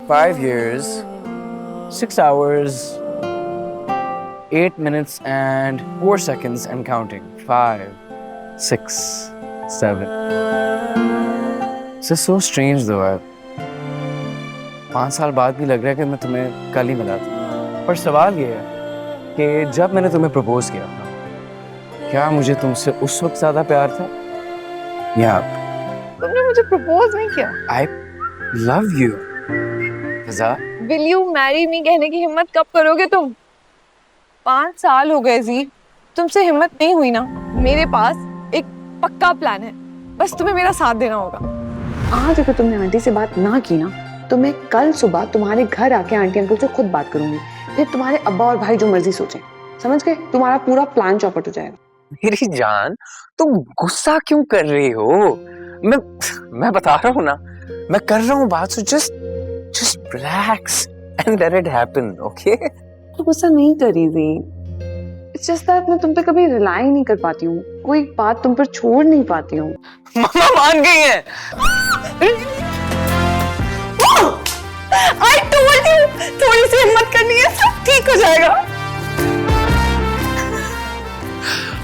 5 years, 6 hours, 8 minutes and 4 seconds and counting. 5, 6, 7. This is so strange though. 5 साल बाद भी लग रहा है कि मैं तुम्हें कल ही मिला था। पर सवाल ये है कि जब मैंने तुम्हें प्रपोज किया था, क्या मुझे तुमसे उस वक्त ज्यादा प्यार था या अब? तुमने मुझे प्रपोज नहीं किया। I love you. Fiza, Will you marry me कहने की हिम्मत कब करोगे तुम? 5 साल हो गए जी, तुमसे हिम्मत नहीं हुई ना। मेरे पास एक पक्का प्लान है, बस तुम्हें मेरा साथ देना होगा। आज अगर तुमने आंटी से बात ना की ना, तो मैं कल सुबह तुम्हारे घर आके आंटी अंकल से खुद बात करूंगी। फिर तुम्हारे अब्बा और भाई जो मर्जी सोचें, समझ गए? तुम्हारा पूरा प्लान चौपट हो जाएगा। मेरी जान, तुम गुस्सा क्यों कर रही हो? मैं बता रहा हूँ ना, मैं कर रहा हूँ बात। So just relax and let it happen, okay? तो गुस्सा नहीं करी थी। It's just that मैं तुम पे कभी रिलाई नहीं कर पाती हूँ, कोई बात तुम पर छोड़ नहीं पाती हूँ। मम्मा मान गई है। I told you, थोड़ी सी हिम्मत करनी है, सब ठीक हो जाएगा।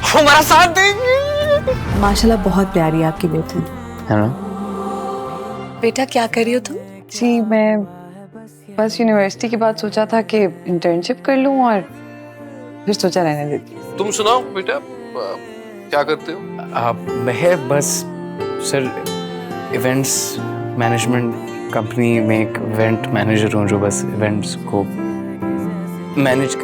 वो हमारा साथ देंगे। माशाल्लाह बहुत प्यारी है आपकी बेटी। है ना? बेटा क्या कर रही हो तुम? जी मैं बस यूनिवर्सिटी की बात सोचा था कि इंटर्नशिप कर लूँ और फिर सोचा रहने देती। तुम सुनाओ बेटा, क्या करते हो? मैं बस सर इवेंट्स मैनेजमेंट कंपनी में एक इवेंट मैनेजर हूँ जो बस इवेंट्स को मैनेज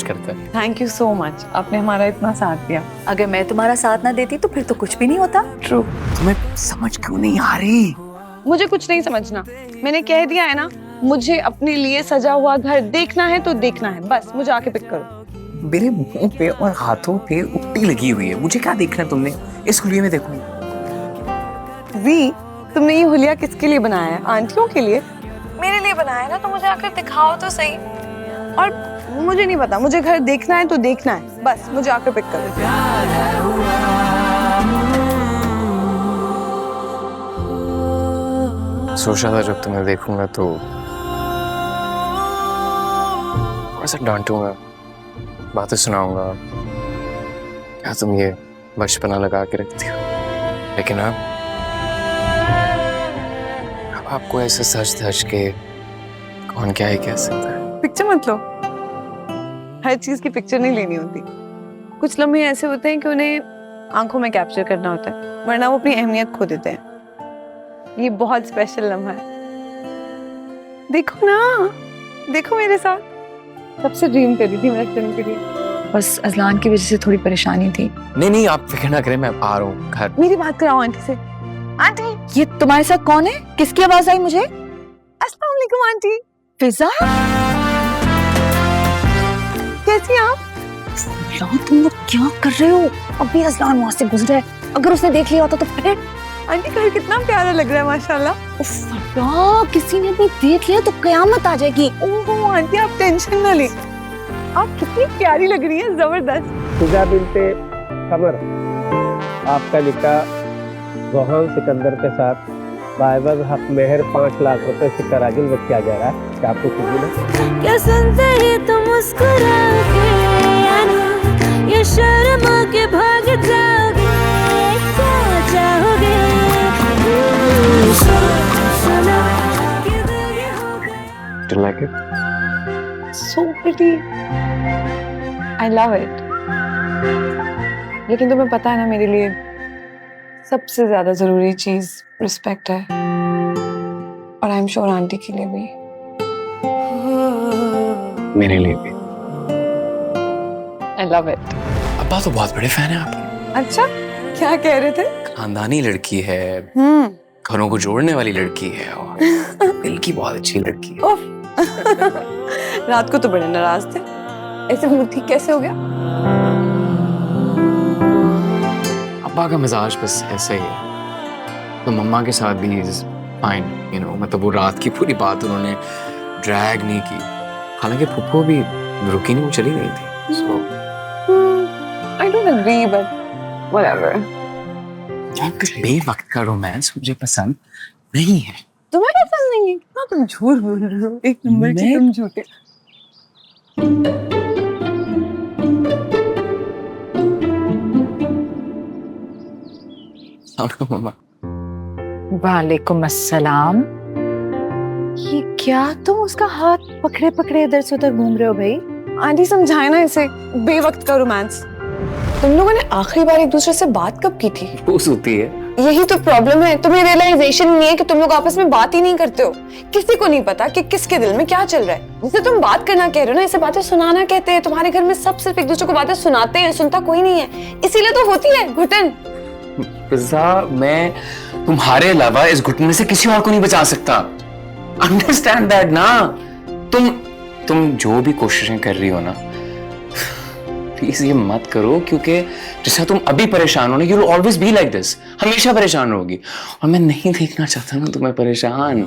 करता है। थैंक यू सो मच, आपने हमारा इतना साथ दिया। अगर मैं तुम्हारा साथ ना देती तो फिर तो कुछ भी नहीं होता। ट्रू। तुम्हें समझ क्यों नहीं आ रही? मुझे कुछ नहीं समझना, मैंने कह दिया है ना, मुझे अपने लिए सजा हुआ घर देखना है तो देखना है, बस मुझे आके पिक करो। मेरे मुंह पे और हाथों पे उल्टी लगी हुई है, मुझे क्या देखना तुमने? इस हुलिये में देखो। जी, तुमने ये हुलिया किसके लिए बनाया है? आंटियों के लिए? मेरे लिए बनाया है ना, तो मुझे आकर दिखाओ तो सही। और मुझे नहीं पता, मुझे घर देखना है तो देखना है, बस मुझे आकर पिक करो। सोचा था जब तुम्हें देखूंगा तो ऐसा डांटूंगा, बातें सुनाऊंगा, क्या तुम ये बचपना लगा के रखती हो। लेकिन अब आपको ऐसे सच धज के कौन क्या ही कह सकता है। पिक्चर मत लो, हर चीज की पिक्चर नहीं लेनी होती। कुछ लम्हे ऐसे होते हैं कि उन्हें आंखों में कैप्चर करना होता है, वरना वो अपनी अहमियत खो देते हैं। ये बहुत स्पेशल लम्हा है, देखो ना, देखो मेरे साथ। सबसे ड्रीम करी थी मैं फिल्म के लिए। बस अजलान की वजह से थोड़ी परेशानी थी। नहीं आप फिक्र ना करें, मैं आ रहा हूँ घर। मेरी बात कराओ आंटी से। आंटी, ये तुम्हारे साथ कौन है? किसकी आवाज आई मुझे? अस्सलाम वालेकुम आंटी। फिजा, कैसी हैं आप? यार तुम लोग क्या कर रहे हो? अभी अजलान वहां से गुजरा है, अगर उसने देख लिया होता तो फिर। आंटी घर कितना प्यारा लग रहा है माशाल्लाह। उफ, किसी ने भी देख लिया तो कयामत आ जाएगी। ओहो आंटी, आप टेंशन ना लें, आप कितनी प्यारी लग रही हैं, जबरदस्त। फिजा बिनते कमर, आपका निकाह रोहान सिकंदर के साथ बाइबल हक मेहर 5 लाख रुपए से करागिल में किया जा रहा है। क्या आपको कबूल है? क्या सुनते ही तुम मुस्कुरा के ये शर्मा के भाग जाओगे, क्या चाहोगे? Do you like it? So pretty. I love it. लेकिन तुम्हें पता है ना, मेरे लिए सबसे ज्यादा जरूरी चीज रिस्पेक्ट है, और आई एम श्योर आंटी के लिए भी। मेरे लिए भी। I love it. अब्बा तो बहुत बड़े फैन है आपके। अच्छा, क्या कह रहे थे? खानदानी लड़की है, घरों को जोड़ने वाली लड़की है और दिल की बहुत अच्छी लड़की है। रात को तो बड़े नाराज थे, ऐसे मूड ठीक कैसे हो गया? अब्बा का मिजाज बस ऐसे ही है, तो मम्मा के साथ भी फाइन, यू नो, मतलब वो रात की पूरी बात उन्होंने ड्रैग नहीं की, हालांकि फुप्पो भी रुकी नहीं, वो चली गई थी। So, I don't agree, but whatever. बेवक्त का रोमांस मुझे पसंद नहीं है। तुम्हें क्या समझेंगे? ना तुम झूठ बोल रहे हो, एक नंबर के तुम झूठे। मम्मा वालेकुम अस्सलाम। ये क्या तुम उसका हाथ पकड़े पकड़े इधर से उधर घूम रहे हो भाई? आंटी समझाए ना इसे, बेवक्त का रोमांस। तुम लोगों ने आखिरी बार एक दूसरे से बात कब की थी? पूछ होती है। यही तो प्रॉब्लम है, तुम्हें रियलाइजेशन नहीं है कि तुम लोग आपस में बात ही नहीं करते हो। किसी को नहीं पता कि किसके दिल में क्या चल रहा है। जिसे तुम बात करना कह रहे हो ना, इसे बातें सुनाना कहते हैं। तुम्हारे घर में सब सिर्फ एक दूसरे को बातें सुनाते हैं, सुनता कोई नहीं है। इसीलिए तो होती है घुटन। पिज़्ज़ा, मैं तुम्हारे अलावा इस घुटने से किसी और को नहीं बचा सकता। अंडरस्टैंड दैट ना। तुम जो भी कोशिशें कर रही हो ना, प्लीज ये मत करो, क्योंकि जैसा तुम अभी परेशान हो ना, you will always be like this. हमेशा परेशान रहोगी और मैं नहीं देखना चाहता ना तुम्हें परेशान।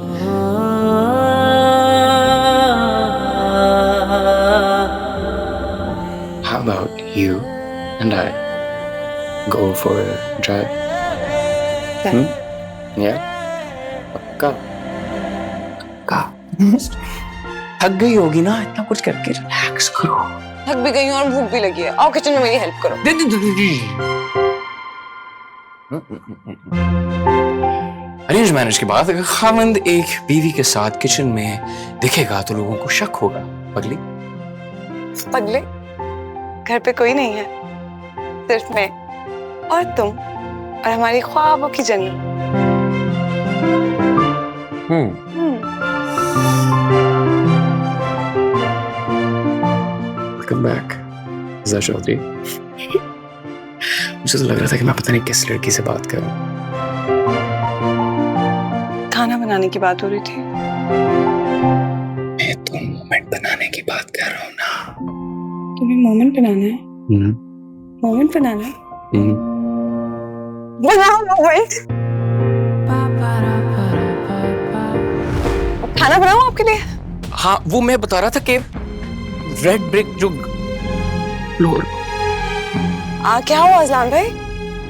How about you and I go for a drive? Yeah? पक्का? पक्का? थक गई होगी ना इतना कुछ करके, रिलैक्स करो। थक भी गई हूँ और भूख भी लगी है। आओ किचन में मेरी हेल्प करो। अरेंज मैरिज के बाद अगर खामंद एक बीवी के साथ किचन में दिखेगा तो लोगों को शक होगा। पगली पगले, घर पे कोई नहीं है, सिर्फ मैं और तुम और हमारी ख्वाबों की जन्नत। वेलकम बैक ज़ा चौधरी। मुझे तो लग रहा था कि मैं पता नहीं किस लड़की से बात कर रहा हूँ। खाना बनाने की बात हो रही थी। मैं तो मोमेंट बनाने की बात कर रहा हूँ ना। तुम्हें मोमेंट बनाना है? मोमेंट बनाना है? बनाओ मोमेंट। खाना बनाऊं आपके लिए? हाँ, वो मैं बता रहा था कि रेड ब्रिक जो फ्लोर। क्या हुआ अज़लान भाई,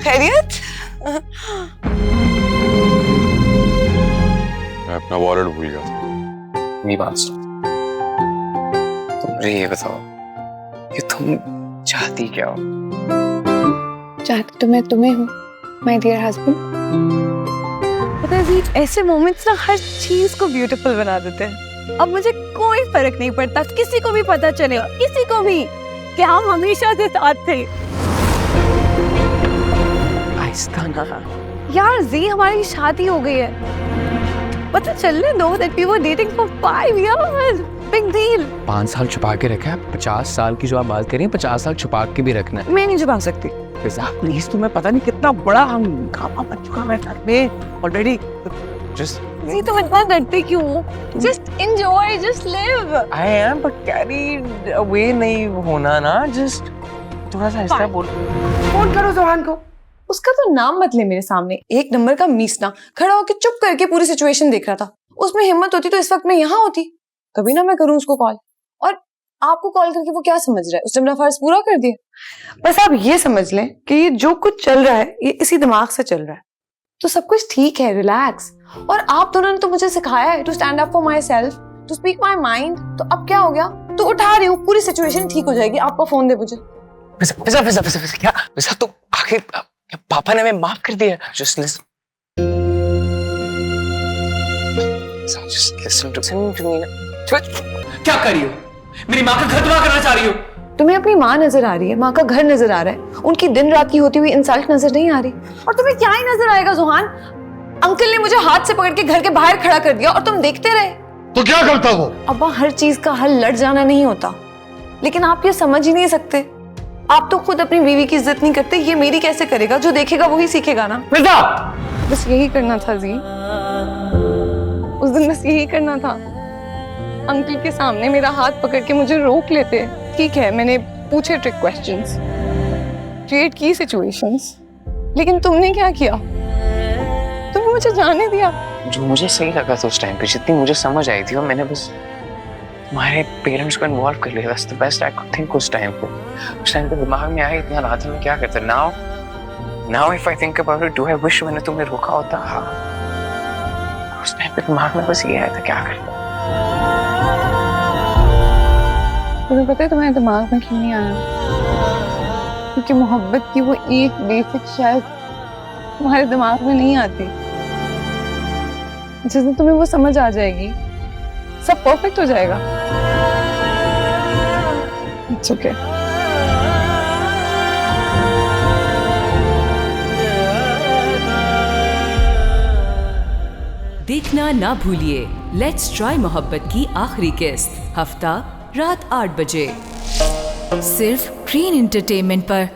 खैरियत? मैं अपना वॉलेट भूल गया। मेरी बात सुन, तुम मुझे ये बताओ कि तुम चाहती क्या हो? चाहती तो मैं तुम्हें हूँ, माय डियर हस्बैंड। पता है जी, ऐसे मोमेंट्स ना हर चीज को ब्यूटीफुल बना देते हैं। अब मुझे कोई फर्क नहीं पड़ता, किसी को भी पता चले, किसी को भी, कि हम हमेशा से साथ थे। आहिस्ता ना। यार जी, हमारी शादी हो गई है। पता चलने दो that we were dating for 5 years। Big deal. 5 साल छुपा के रखा है, 50 साल की जो आप बात करें 50 साल छुपा के भी रखना है। मैं नहीं छुपा सकती। प्लीज, तुम्हें पता नहीं कितना बड़ा हंगामा मच चुका है घर में ऑलरेडी। जस्ट जी, तुम इतना डरते क्यों हो? Just enjoy, just live. I am, but carry away नहीं होना ना, जस्ट थोड़ा सा ऐसा बोल। फोन करो जोहान को। उसका तो नाम मत ले मेरे सामने। एक नंबर का मीसना, खड़ा होकर चुप करके पूरी सिचुएशन देख रहा था। उसमें हिम्मत होती तो इस वक्त मैं यहाँ होती। कभी ना मैं करूँ उसको कॉल, और आपको कॉल करके वो क्या समझ रहा है? उसने अपना फर्ज पूरा कर दिया। बस आप ये समझ लें कि ये जो कुछ चल रहा है ये इसी दिमाग से चल रहा है। तो सब कुछ ठीक है, रिलैक्स। और आप दोनों ने तो मुझे सिखाया है to stand up for myself, to speak my mind. तो अब क्या हो गया? तो उठा रही हूँ, पूरी सिचुएशन ठीक हो जाएगी। आपका फोन दे मुझे। क्या वैसा तो आखिर पापा ने हमें माफ कर दिया। Just listen to me ना। क्या कर रही हो? मेरी माँ का घर तबाह करना चाह रही हो? तुम्हें अपनी माँ नजर आ रही है, माँ का घर नजर आ रहा है, उनकी दिन रात की होती हुई इंसल्ट नजर नहीं आ रही। और तुम्हें क्या ही नजर आएगा जोहान? अंकल ने मुझे हाथ से पकड़ के घर के बाहर खड़ा कर दिया और तुम देखते रहे। तो क्या करता वो? अब्बा, हर चीज का हल लड़ जाना नहीं होता, लेकिन आप ये समझ ही नहीं सकते। आप तो खुद अपनी बीवी की इज्जत नहीं करते, ये मेरी कैसे करेगा? जो देखेगा वही सीखेगा ना। बस यही करना था जी, उस दिन बस यही करना था। अंकल के सामने मेरा हाथ पकड़ के मुझे रोक लेते। ठीक है, मैंने पूछे ट्रिक क्वेश्चंस, क्रिएट की सिचुएशंस, लेकिन तुमने क्या किया? तुमने मुझे जाने दिया। जो मुझे सही लगा था उस टाइम पे, जितनी मुझे समझ आई थी, और मैंने बस तुम्हारे पेरेंट्स को इन्वॉल्व कर लिया। That's the best I could think उस टाइम पे। उस टाइम पे दिमाग में आया इतना रात में क्या करता। Now if I think about it, do I wish मैंने तुम्हें रोका होता? हाँ, उस टाइम पे दिमाग में बस ये आया था क्या करें। तुम्हें पता है तुम्हारे दिमाग में क्यों नहीं आया? क्योंकि मोहब्बत की वो एक बेसिक शायद तुम्हारे दिमाग में नहीं आती। जिस दिन तुम्हें वो समझ आ जाएगी सब परफेक्ट हो जाएगा। It's okay. देखना ना भूलिए लेट्स ट्राई मोहब्बत की आखिरी किस्त, हफ्ता रात 8 बजे, सिर्फ ग्रीन एंटरटेनमेंट पर।